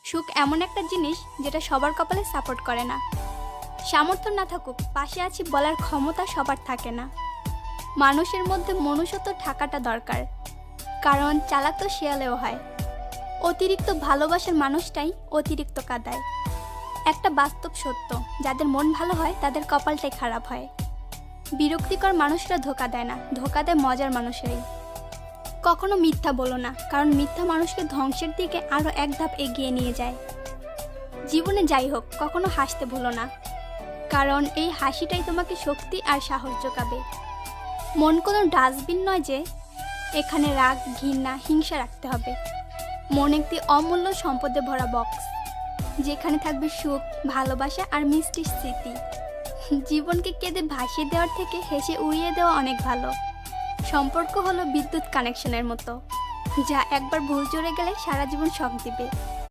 সুখ এমন একটা জিনিস যেটা সবার কপালে সাপোর্ট করে না। সামর্থ্য না থাকুক, পাশে আছি বলার ক্ষমতা সবার থাকে না। মানুষের মধ্যে মনুষ্যত্ব থাকাটা দরকার, কারণ চালাক তো শেয়ালেও হয়। অতিরিক্ত ভালোবাসার মানুষটাই অতিরিক্ত কাঁদায়। একটা বাস্তব সত্য, যাদের মন ভালো হয় তাদের কপালটাই খারাপ হয়। বিরক্তিকর মানুষরা ধোঁকা দেয় না, ধোঁকা দেয় মজার মানুষেরাই। কখনো মিথ্যা বলো না, কারণ মিথ্যা মানুষকে ধ্বংসের দিকে আরও এক ধাপ এগিয়ে নিয়ে যায়। জীবনে যাই হোক, কখনো হাসতে ভুলো না, কারণ এই হাসিটাই তোমাকে শক্তি আর সাহস যোগাবে। মন কোনো ডাস্টবিন নয় যে এখানে রাগ, ঘৃণা, হিংসা রাখতে হবে। মন একটি অমূল্য সম্পদে ভরা বক্স, যেখানে থাকবে সুখ, ভালোবাসা আর মিষ্টি স্মৃতি। জীবনকে কেঁদে ভাসিয়ে দেওয়ার থেকে হেসে উড়িয়ে দেওয়া অনেক ভালো। সম্পর্ক হলো বিদ্যুৎ কানেকশনের মতো, যা একবার ভুল জুড়ে গেলে সারা জীবন শক দিবে।